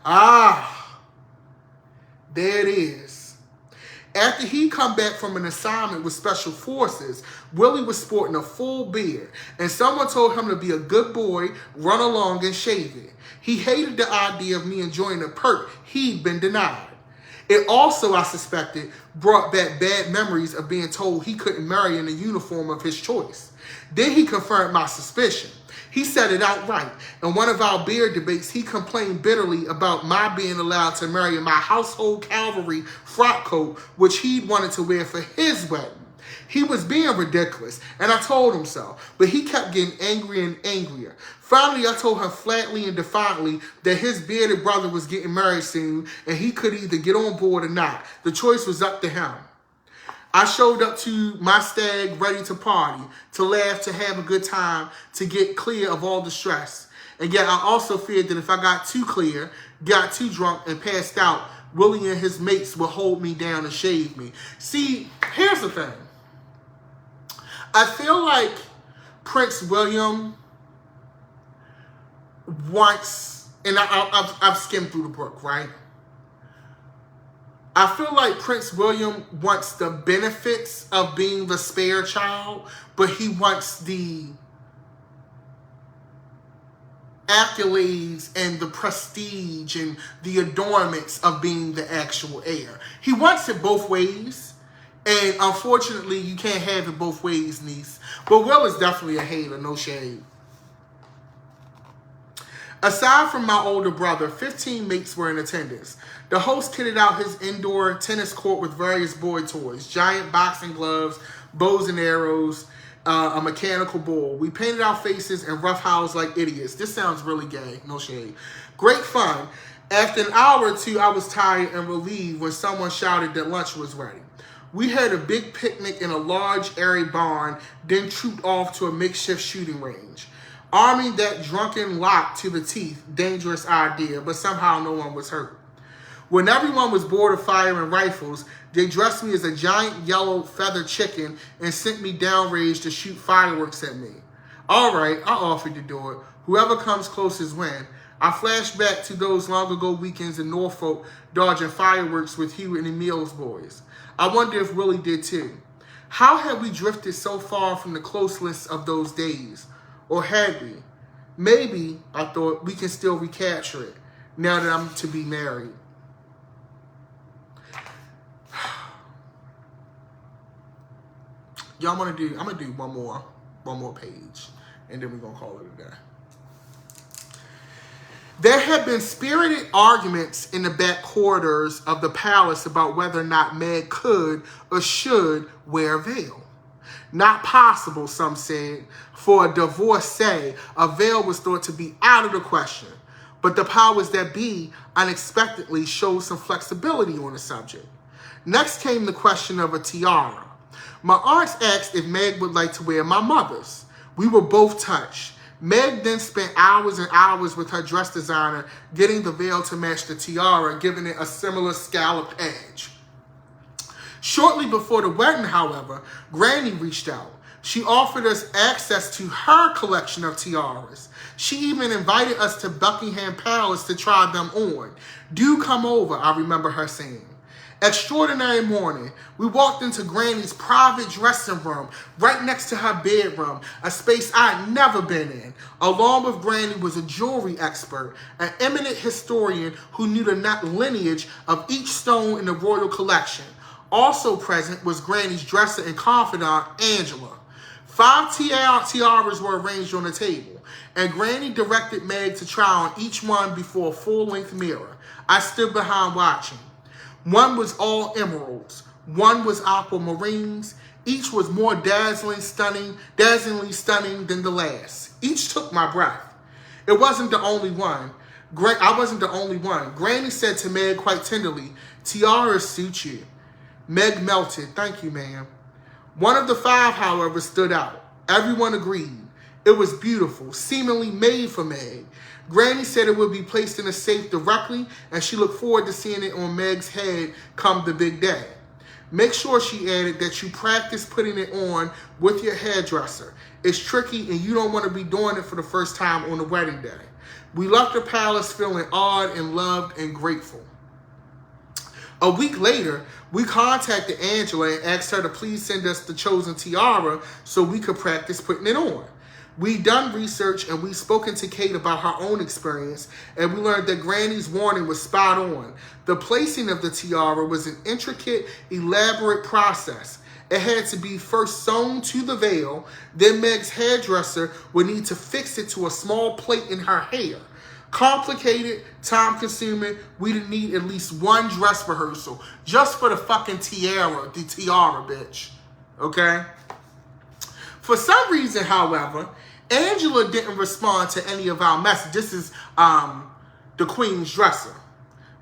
Ah, there it is. After he come back from an assignment with Special Forces, Willie was sporting a full beard, and someone told him to be a good boy, run along and shave it. He hated the idea of me enjoying a perk he'd been denied. It also, I suspected, brought back bad memories of being told he couldn't marry in the uniform of his choice. Then he confirmed my suspicion. He said it outright. In one of our beer debates, he complained bitterly about my being allowed to marry in my household cavalry frock coat, which he'd wanted to wear for his wedding. He was being ridiculous, and I told him so, but he kept getting angrier and angrier. Finally, I told him flatly and defiantly that his bearded brother was getting married soon, and he could either get on board or not. The choice was up to him. I showed up to my stag ready to party, to laugh, to have a good time, to get clear of all the stress. And yet I also feared that if I got too clear, got too drunk, and passed out, Willie and his mates would hold me down and shave me. See, here's the thing. I feel like Prince William wants, and I've skimmed through the book, right? I feel like Prince William wants the benefits of being the spare child, but he wants the accolades and the prestige and the adornments of being the actual heir. He wants it both ways. And unfortunately, you can't have it both ways, niece. But Will is definitely a hater, no shade. Aside from my older brother, 15 mates were in attendance. The host kitted out his indoor tennis court with various boy toys, giant boxing gloves, bows and arrows, a mechanical bull. We painted our faces and roughhoused like idiots. This sounds really gay, no shade. Great fun. After an hour or two, I was tired and relieved when someone shouted that lunch was ready. We had a big picnic in a large, airy barn, then trooped off to a makeshift shooting range. Arming that drunken lot to the teeth, dangerous idea, but somehow no one was hurt. When everyone was bored of firing rifles, they dressed me as a giant yellow feathered chicken and sent me downrange to shoot fireworks at me. All right, I offered to do it. Whoever comes closest wins. I flashed back to those long ago weekends in Norfolk, dodging fireworks with Hugh and Emil's boys. I wonder if Willie did too. How had we drifted so far from the closeness of those days? Or had we? Maybe, I thought, we can still recapture it now that I'm to be married. Y'all I'm gonna do one more page, and then we're gonna call it a day. There had been spirited arguments in the back corridors of the palace about whether or not Meg could or should wear a veil. Not possible, some said. For a divorcee, a veil was thought to be out of the question. But the powers that be unexpectedly showed some flexibility on the subject. Next came the question of a tiara. My aunts asked if Meg would like to wear my mother's. We were both touched. Meg then spent hours and hours with her dress designer getting the veil to match the tiara, giving it a similar scalloped edge. Shortly before the wedding, however, Granny reached out. She offered us access to her collection of tiaras. She even invited us to Buckingham Palace to try them on. Do come over, I remember her saying. Extraordinary morning. We walked into Granny's private dressing room, right next to her bedroom, a space I'd never been in. Along with Granny was a jewelry expert, an eminent historian who knew the lineage of each stone in the royal collection. Also present was Granny's dresser and confidant, Angela. 5 tiaras were arranged on the table, and Granny directed Meg to try on each one before a full-length mirror. I stood behind watching. One was all emeralds. One was aquamarines. Each was more dazzlingly stunning than the last. Each took my breath. It wasn't the only one. I wasn't the only one. Granny said to Meg quite tenderly, "Tiaras suit you." Meg melted. "Thank you, ma'am." One of the 5, however, stood out. Everyone agreed. It was beautiful, seemingly made for Meg. Granny said it would be placed in a safe directly, and she looked forward to seeing it on Meg's head come the big day. Make sure, she added, that you practice putting it on with your hairdresser. It's tricky, and you don't want to be doing it for the first time on the wedding day. We left the palace feeling awed and loved and grateful. A week later, we contacted Angela and asked her to please send us the chosen tiara so we could practice putting it on. We done research and we spoken to Kate about her own experience, and we learned that Granny's warning was spot on. The placing of the tiara was an intricate, elaborate process. It had to be first sewn to the veil, then Meg's hairdresser would need to fix it to a small plate in her hair. Complicated, time-consuming. We'd need at least one dress rehearsal just for the fucking tiara, bitch. Okay? For some reason, however, Angela didn't respond to any of our messages. This is the Queen's dresser.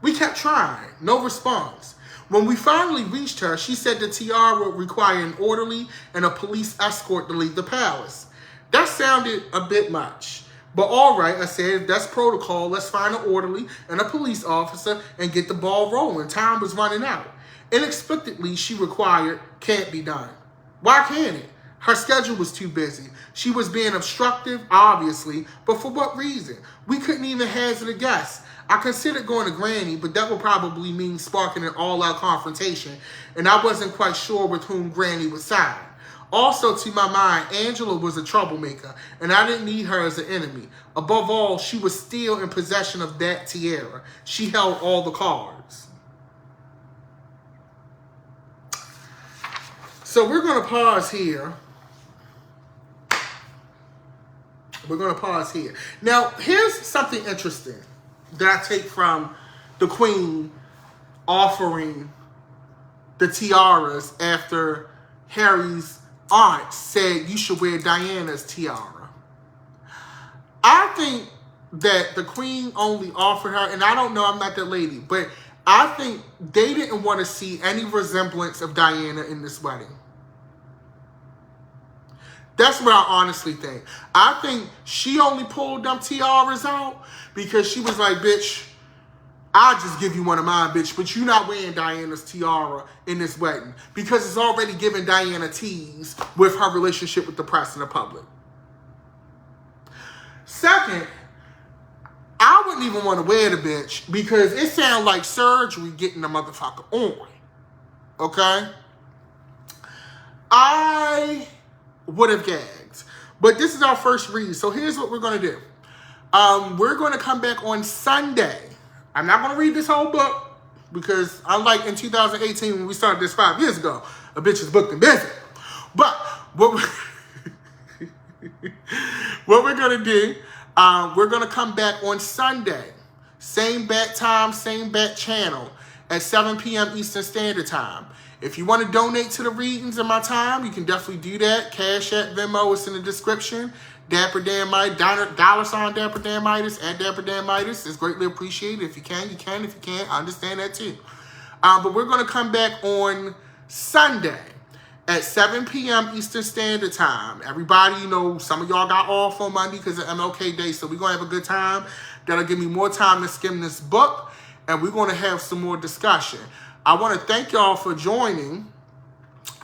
We kept trying. No response. When we finally reached her, she said the tiara would require an orderly and a police escort to leave the palace. That sounded a bit much. But all right, I said, if that's protocol, let's find an orderly and a police officer and get the ball rolling. Time was running out. Inexplicably, she required, can't be done. Why can't it? Her schedule was too busy. She was being obstructive, obviously, but for what reason? We couldn't even hazard a guess. I considered going to Granny, but that would probably mean sparking an all-out confrontation, and I wasn't quite sure with whom Granny would side. Also, to my mind, Angela was a troublemaker, and I didn't need her as an enemy. Above all, she was still in possession of that tiara. She held all the cards. So we're going to pause here. We're going to pause here. Now, here's something interesting that I take from the Queen offering the tiaras after Harry's aunt said you should wear Diana's tiara. I think that the Queen only offered her, and I don't know, I'm not that lady, but I think they didn't want to see any resemblance of Diana in this wedding. That's what I honestly think. I think she only pulled them tiaras out because she was like, bitch, I'll just give you one of mine, bitch, but you're not wearing Diana's tiara in this wedding because it's already giving Diana tease with her relationship with the press and the public. Second, I wouldn't even want to wear the bitch because it sounds like surgery getting the motherfucker on. Okay? I would have gagged. But this is our first read. So here's what we're going to do. We're going to come back on Sunday. I'm not going to read this whole book because unlike in 2018 when we started this 5 years ago, a bitch is booked and busy. But what we're going to do, we're going to come back on Sunday. Same bat time, same bat channel at 7 p.m. Eastern Standard Time. If you want to donate to the readings of my time, you can definitely do that. Cash App, Venmo is in the description. Dapper Dan Midas, $ Dapper Dan Midas, at Dapper Dan Midas. It's greatly appreciated. If you can, you can. If you can't, I understand that too. But we're going to come back on Sunday at 7 p.m. Eastern Standard Time. Everybody, you know, some of y'all got off on Monday because of MLK Day, so we're going to have a good time. That'll give me more time to skim this book, and we're going to have some more discussion. I want to thank y'all for joining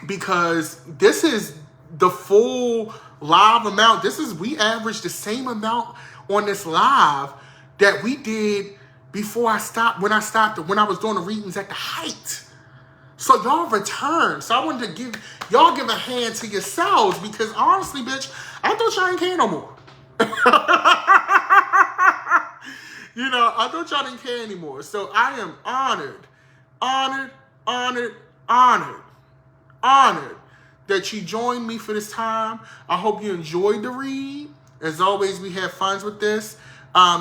because this is the full live amount. We averaged the same amount on this live that we did before I stopped, when I was doing the readings at the height. So y'all returned. So I wanted to give a hand to yourselves because honestly, bitch, I thought y'all didn't care no more. You know, I thought y'all didn't care anymore. So I am honored that you joined me for this time. I hope you enjoyed the read. As always, we have fun with this.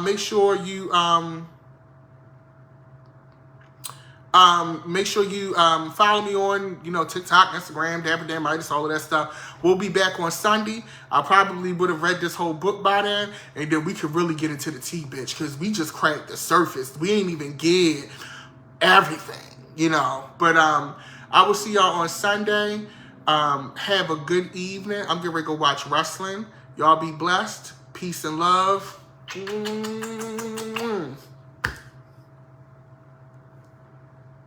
Make sure you follow me on, you know, TikTok, Instagram, Dapper Dan Midas, all of that stuff. We'll be back on Sunday. I probably would have read this whole book by then, and then we could really get into the tea, bitch, because we just cracked the surface. We ain't even get everything, you know. But I will see y'all on Sunday. Have a good evening. I'm getting ready to go watch wrestling. Y'all be blessed. Peace and love.